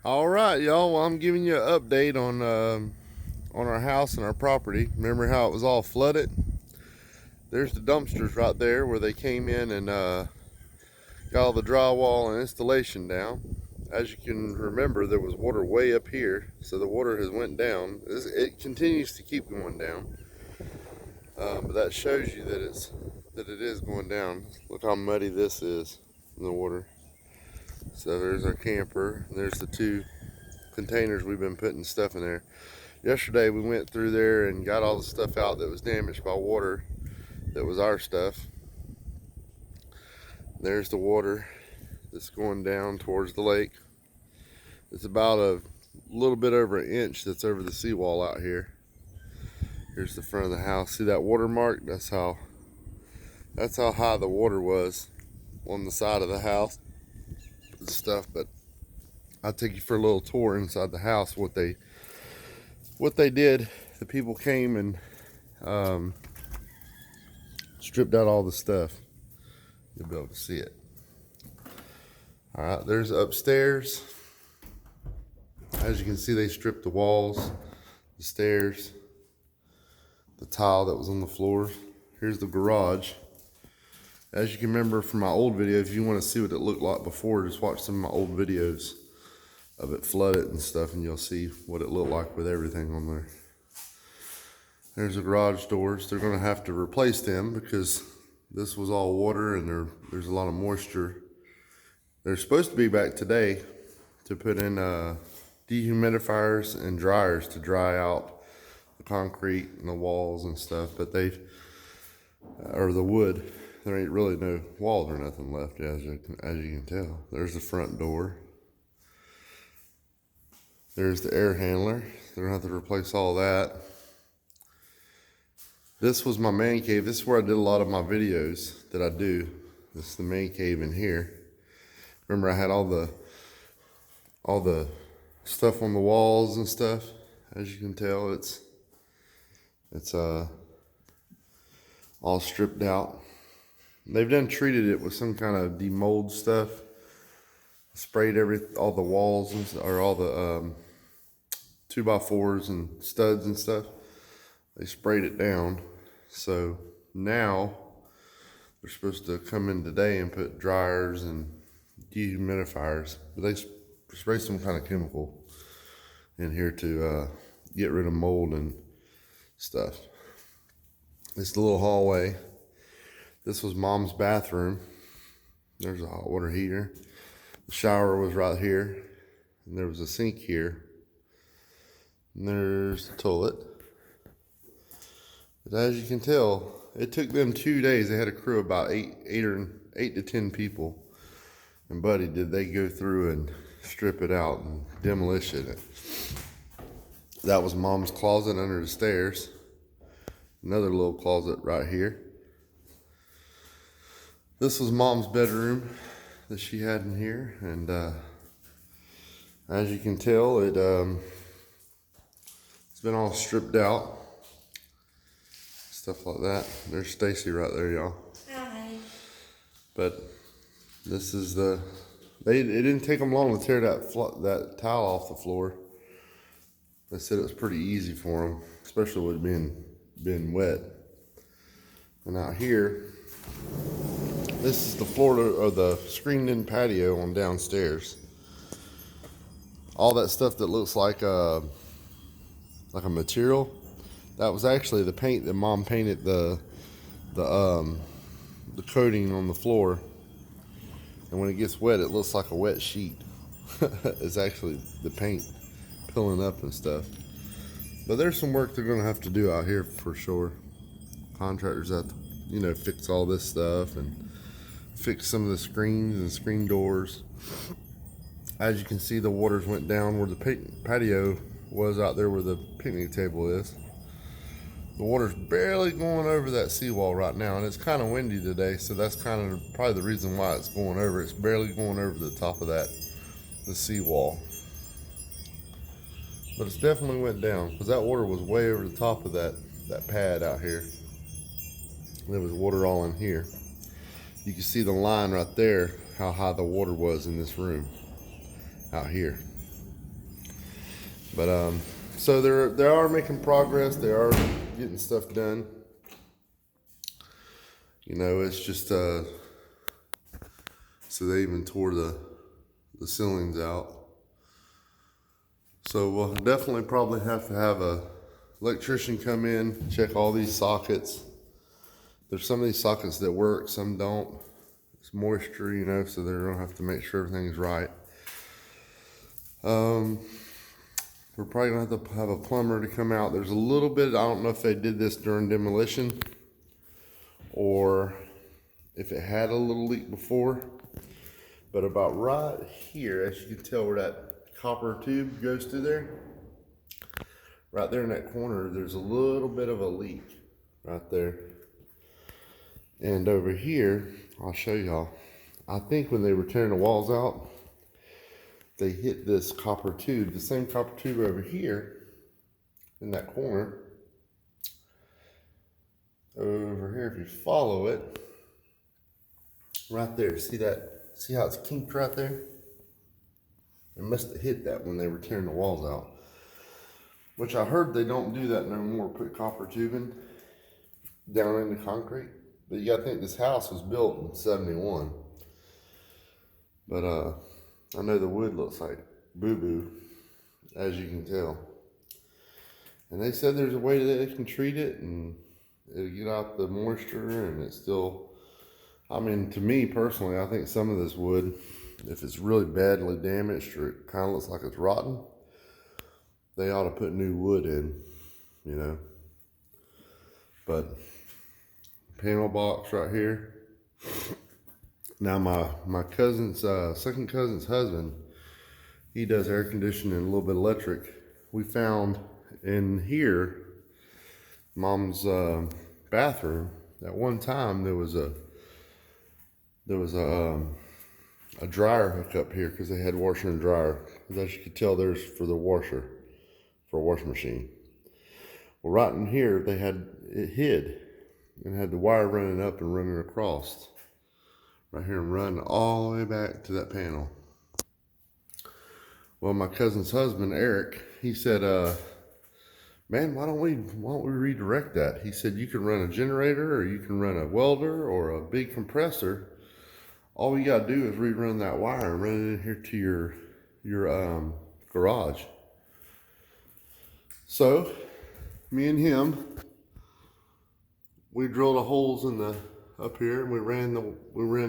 All right, y'all. Well, I'm giving you an update on our house and our property. Remember how it was all flooded? There's the dumpsters right there where they came in and got all the drywall and installation down. As you can remember, there was water way up here, so the water has went down. It continues to keep going down, but that shows you that it is going down. Look how muddy this is in the water. So there's our camper. There's the two containers we've been putting stuff in there. Yesterday we went through there and got all the stuff out that was damaged by water. That was our stuff. There's the water that's going down towards the lake. It's about a little bit over an inch that's over the seawall out here. Here's the front of the house. See that watermark? That's how high the water was on the side of the house and stuff. But I'll take you for a little tour inside the house. What they did, the people came and stripped out all the stuff. You'll be able to see it. All right, there's upstairs. As you can see, they stripped the walls, the stairs, the tile that was on the floor. Here's the garage. As you can remember from my old video, if you want to see what it looked like before, just watch some of my old videos of it flooded and stuff, and you'll see what it looked like with everything on there. There's the garage doors. They're going to have to replace them because this was all water and there's a lot of moisture. They're supposed to be back today to put in dehumidifiers and dryers to dry out the concrete and the walls and stuff, but or the wood. There ain't really no walls or nothing left, as you can tell. There's the front door. There's the air handler. They're gonna have to replace all that. This was my man cave. This is where I did a lot of my videos that I do. This is the man cave in here. Remember I had all the stuff on the walls and stuff. As you can tell, it's all stripped out. They've done treated it with some kind of demold stuff. Sprayed all the walls or all the 2x4s and studs and stuff. They sprayed it down. So now they're supposed to come in today and put dryers and dehumidifiers. But they spray some kind of chemical in here to get rid of mold and stuff. This is the little hallway. This was Mom's bathroom. There's a hot water heater. The shower was right here. And there was a sink here. And there's the toilet. But as you can tell, it took them 2 days. They had a crew of about eight to 10 people. And buddy, did they go through and strip it out and demolish it. That was Mom's closet under the stairs. Another little closet right here. This was Mom's bedroom that she had in here. And as you can tell, it's been all stripped out. Stuff like that. There's Stacy right there, y'all. Hi. But this is it didn't take them long to tear that tile off the floor. They said it was pretty easy for them, especially with being wet. And out here, this is the floor or the screened-in patio on downstairs. All that stuff that looks like a material, that was actually the paint that Mom painted the coating on the floor. And when it gets wet, it looks like a wet sheet. It's actually the paint peeling up and stuff. But there's some work they're gonna have to do out here for sure. Contractors have to, fix all this stuff and fix some of the screens and screen doors. As you can see, the waters went down where the patio was out there where the picnic table is. The water's barely going over that seawall right now, and it's kind of windy today, so that's kind of probably the reason why it's going over. It's barely going over the top of the seawall. But it's definitely went down, because that water was way over the top of that pad out here. There was water all in here. You can see the line right there, how high the water was in this room out here. But so they are making progress. They are getting stuff done. You know, it's just so they even tore the ceilings out. So we'll definitely probably have to have a electrician come in, check all these sockets. There's some of these sockets that work, some don't. It's moisture, you know, so they're gonna have to make sure everything's right. We're probably gonna have to have a plumber to come out. There's a little bit, I don't know if they did this during demolition or if it had a little leak before, but about right here, as you can tell where that copper tube goes through there, right there in that corner, there's a little bit of a leak right there. And over here, I'll show y'all. I think when they were tearing the walls out, they hit this copper tube, the same copper tube over here in that corner. Over here, if you follow it, right there, see that? See how it's kinked right there? They must have hit that when they were tearing the walls out. Which I heard they don't do that no more, put copper tubing down into concrete. But you gotta think this house was built in 71. But I know the wood looks like boo-boo, as you can tell. And they said there's a way that they can treat it and it'll get out the moisture and it's still, I mean, to me personally, I think some of this wood, if it's really badly damaged or it kind of looks like it's rotten, they ought to put new wood in, you know. But panel box right here. Now my cousin's, second cousin's husband, he does air conditioning and a little bit electric. We found in here, Mom's bathroom, at one time there was a dryer hook up here because they had washer and dryer. As you could tell, there's for the washer, for a washing machine. Well, right in here, they had it hid and had the wire running up and running across right here and run all the way back to that panel. Well, my cousin's husband, Eric, he said, man, why don't we redirect that? He said, you can run a generator or you can run a welder or a big compressor. All you gotta do is rerun that wire and run it in here to your garage. So, me and him, we drilled the holes in the up here and we ran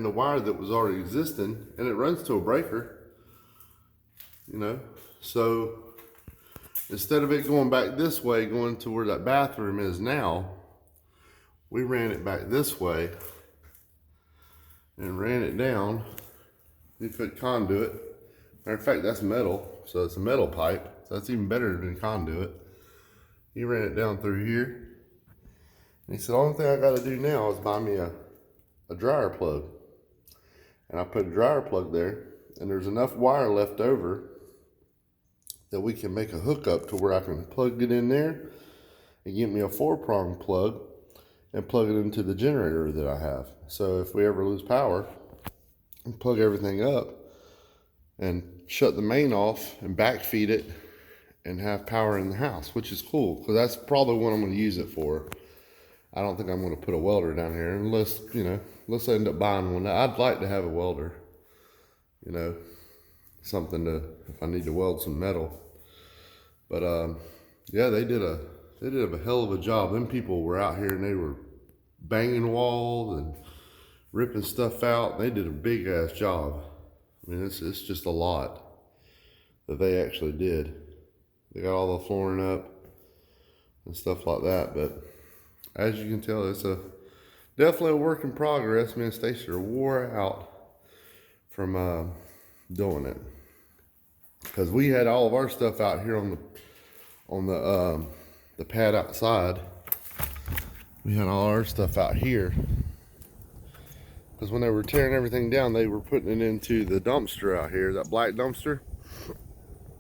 the wire that was already existing, and it runs to a breaker. You know, so instead of it going back this way, going to where that bathroom is now, we ran it back this way and ran it down. We put conduit. Matter of fact, that's metal, so it's a metal pipe. So that's even better than conduit. He ran it down through here. And he said, the only thing I gotta do now is buy me a dryer plug. And I put a dryer plug there, and there's enough wire left over that we can make a hookup to where I can plug it in there and get me a 4-prong plug and plug it into the generator that I have. So if we ever lose power, and plug everything up and shut the main off and backfeed it and have power in the house, which is cool because that's probably what I'm going to use it for. I don't think I'm going to put a welder down here unless, you know, let's end up buying one. I'd like to have a welder, you know, something to, if I need to weld some metal. But yeah, they did a hell of a job. Them people were out here and they were banging walls and ripping stuff out. They did a big ass job. I mean, it's just a lot that they actually did. They got all the flooring up and stuff like that. But as you can tell, it's definitely a work in progress. Me and Stacy are wore out from doing it, because we had all of our stuff out here on the pad outside. We had all our stuff out here because when they were tearing everything down, they were putting it into the dumpster out here, that black dumpster.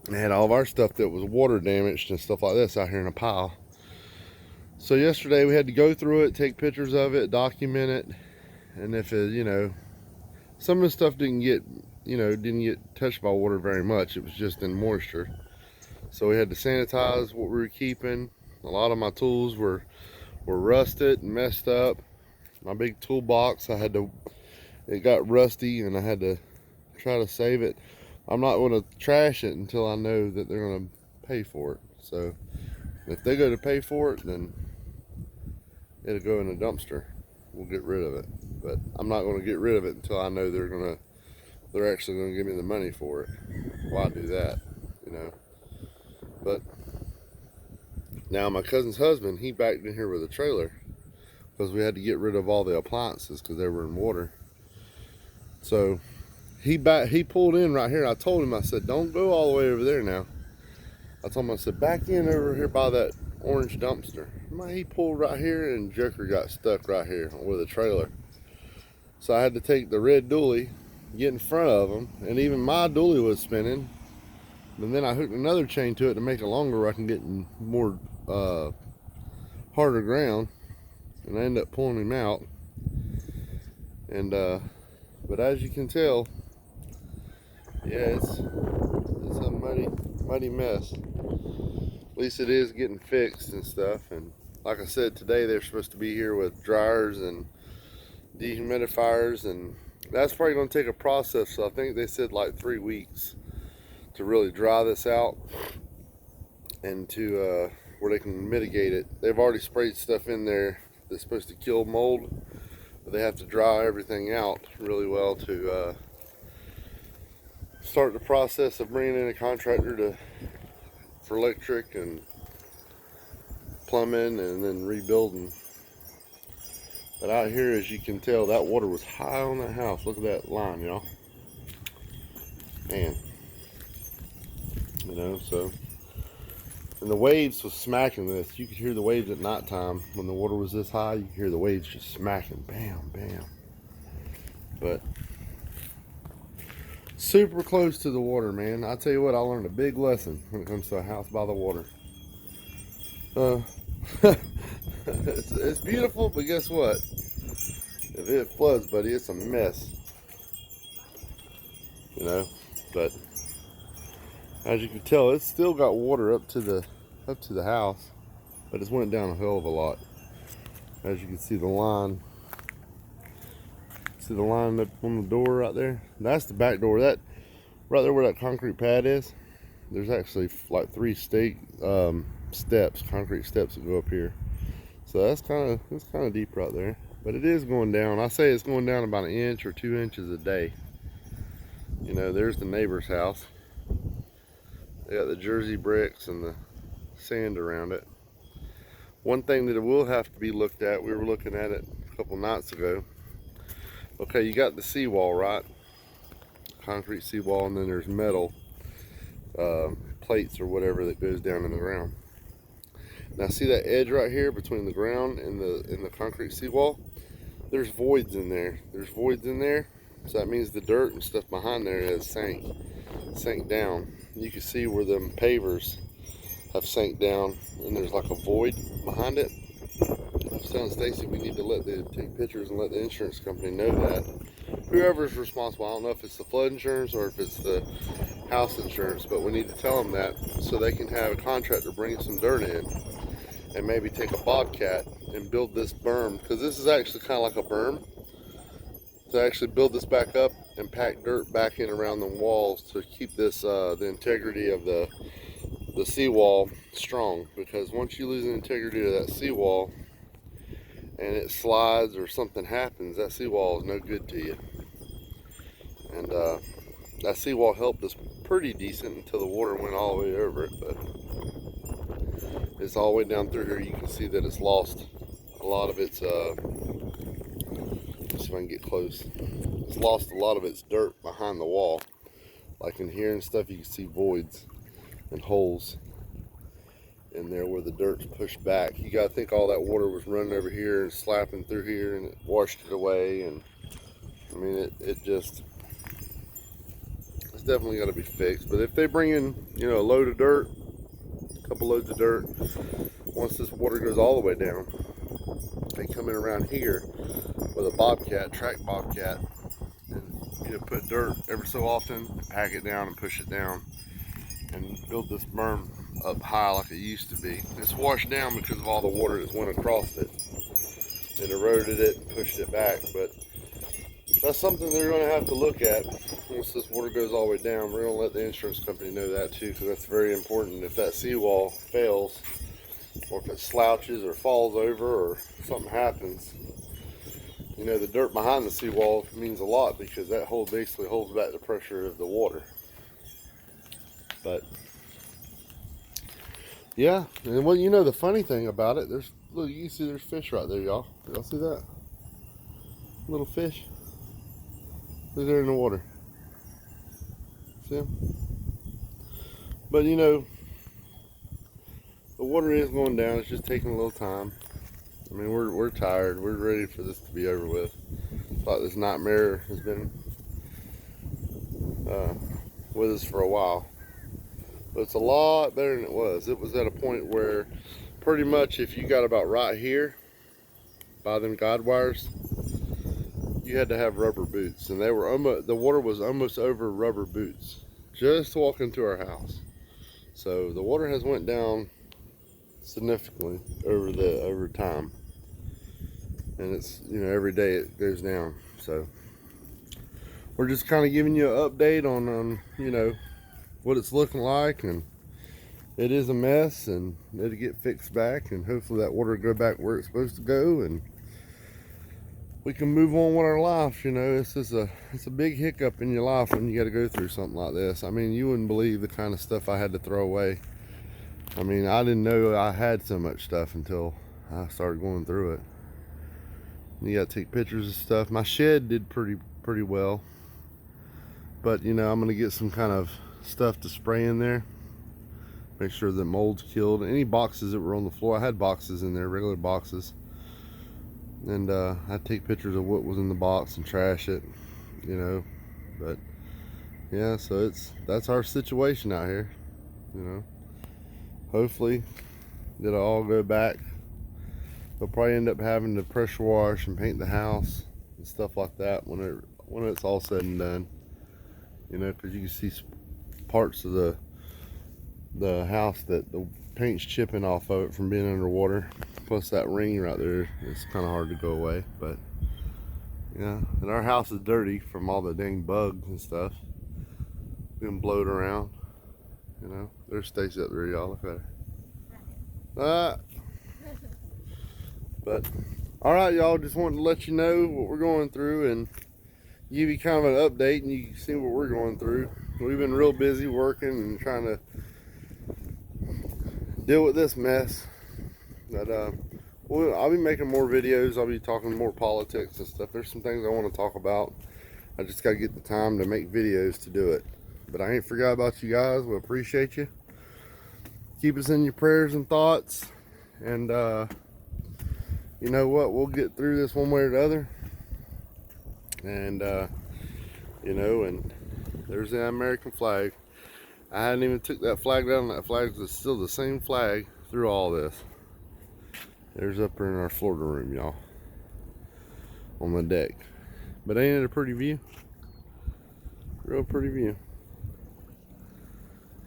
And they had all of our stuff that was water damaged and stuff like this out here in a pile. So yesterday we had to go through it, take pictures of it, document it, and if it, you know, some of the stuff didn't get touched by water very much. It was just in moisture. So we had to sanitize what we were keeping. A lot of my tools were rusted and messed up. My big toolbox, it got rusty and I had to try to save it. I'm not going to trash it until I know that they're going to pay for it. So if they go to pay for it, then it'll go in a dumpster. We'll get rid of it. But I'm not going to get rid of it until I know they're actually going to give me the money for it. Why do that, you know? But now my cousin's husband, he backed in here with a trailer because we had to get rid of all the appliances because they were in water. So he pulled in right here. I told him, I said, don't go all the way over there now. I told him, I said, back in over here by that orange dumpster. He pulled right here and Joker got stuck right here with a trailer. So I had to take the red dually, get in front of him, and even my dually was spinning. And then I hooked another chain to it to make it longer where I can get in more harder ground. And I ended up pulling him out. And but as you can tell, yeah, it's a muddy mess. At least it is getting fixed and stuff. And like I said, today they're supposed to be here with dryers and dehumidifiers, and that's probably going to take a process. So I think they said like 3 weeks to really dry this out and to where they can mitigate it. They've already sprayed stuff in there that's supposed to kill mold, but they have to dry everything out really well to start the process of bringing in a contractor for electric and plumbing and then rebuilding. But out here, as you can tell, that water was high on that house. Look at that line, y'all. Man. You know, so. And the waves was smacking this. You could hear the waves at nighttime. When the water was this high, you could hear the waves just smacking. Bam, bam. But super close to the water, man. I tell you what, I learned a big lesson when it comes to a house by the water. It's beautiful, but guess what? If it floods, buddy, it's a mess. You know, but as you can tell, it's still got water up to the house, but it's went down a hell of a lot. As you can see the line. See the line up on the door right there? That's the back door. That right there where that concrete pad is, there's actually like 3 steps, concrete steps that go up here. So it's kind of deep right there. But it is going down. I say it's going down about 1 inch or 2 inches a day. You know, there's the neighbor's house. They got the Jersey bricks and the sand around it. One thing that will have to be looked at, we were looking at it a couple nights ago. Okay, you got the seawall, right? Concrete seawall, and then there's metal plates or whatever that goes down in the ground. Now see that edge right here between the ground and the concrete seawall? There's voids in there. So that means the dirt and stuff behind there has sank down. You can see where them pavers have sank down, and there's like a void behind it. I was telling Stacy we need to take pictures and let the insurance company know that. Whoever's responsible, I don't know if it's the flood insurance or if it's the house insurance, but we need to tell them that so they can have a contractor bring some dirt in and maybe take a bobcat and build this berm, because this is actually kind of like a berm, to actually build this back up and pack dirt back in around the walls to keep this the integrity of the seawall strong. Because once you lose the integrity of that seawall and it slides or something happens, that seawall is no good to you. And that seawall helped us pretty decent until the water went all the way over it, but it's all the way down through here. You can see that it's lost a lot of its let's see if I can get close. It's lost a lot of its dirt behind the wall. Like in here and stuff, you can see voids and holes in there where the dirt's pushed back. You gotta think all that water was running over here and slapping through here, and it washed it away. And I mean, it's definitely got to be fixed. But if they bring in, you know, a load of dirt, a couple loads of dirt, once this water goes all the way down, they come in around here with a bobcat, track bobcat, and, you know, put dirt every so often, pack it down and push it down. and build this berm up high like it used to be. It's washed down because of all the water that went across it. It eroded it and pushed it back, but that's something they're going to have to look at once this water goes all the way down. We're going to let the insurance company know that too, because that's very important. If that seawall fails, or if it slouches or falls over or something happens, you know, the dirt behind the seawall means a lot, because that basically holds back the pressure of the water. But yeah, and well, you know, the funny thing about it, look, you can see there's fish right there, y'all. Y'all see that? Little fish. They're there in the water. See them? But you know, the water is going down. It's just taking a little time. I mean, we're tired. We're ready for this to be over with. Thought this nightmare has been with us for a while. But it's a lot better than it was. It was at a point where pretty much if you got about right here by them guide wires, you had to have rubber boots, and they were almost, the water was almost over rubber boots just to walk into our house. So the water has went down significantly over time, and it's, you know, every day it goes down. So we're just kind of giving you an update on you know, what it's looking like, and it is a mess, and it'll get fixed back, and hopefully that water will go back where it's supposed to go, and we can move on with our life. You know, it's a big hiccup in your life when you got to go through something like this. I mean, you wouldn't believe the kind of stuff I had to throw away. I mean, I didn't know I had so much stuff until I started going through it. You got to take pictures of stuff. My shed did pretty well, but you know, I'm gonna get some kind of stuff to spray in there, make sure the mold's killed. Any boxes that were on the floor, I had boxes in there, regular boxes, and I'd take pictures of what was in the box and trash it, you know. But yeah, so that's our situation out here, you know. Hopefully it'll all go back. They'll probably end up having to pressure wash and paint the house and stuff like that when it's all said and done, you know, because you can see parts of the house that the paint's chipping off of it from being underwater. Plus that ring right there, it's kind of hard to go away. But yeah, and our house is dirty from all the dang bugs and stuff being blowed around, you know. There's Stacy up there, y'all, look at her. But all right, y'all, just wanted to let you know what we're going through and give you kind of an update, and you can see what we're going through. We've been real busy working and trying to deal with this mess. But I'll be making more videos. I'll be talking more politics and stuff. There's some things I want to talk about. I just got to get the time to make videos to do it. But I ain't forgot about you guys. We appreciate you. Keep us in your prayers and thoughts. And you know what? We'll get through this one way or the other. And you know, and there's the American flag. I hadn't even took that flag down. That flag is still the same flag through all this. There's up in our Florida room, y'all, on the deck. But ain't it a pretty view? Real pretty view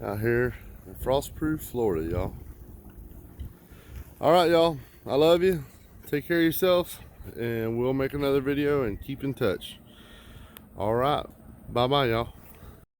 out here in Frostproof, Florida, y'all. All right, y'all, I love you. Take care of yourselves, and we'll make another video and keep in touch. All right, bye bye, y'all.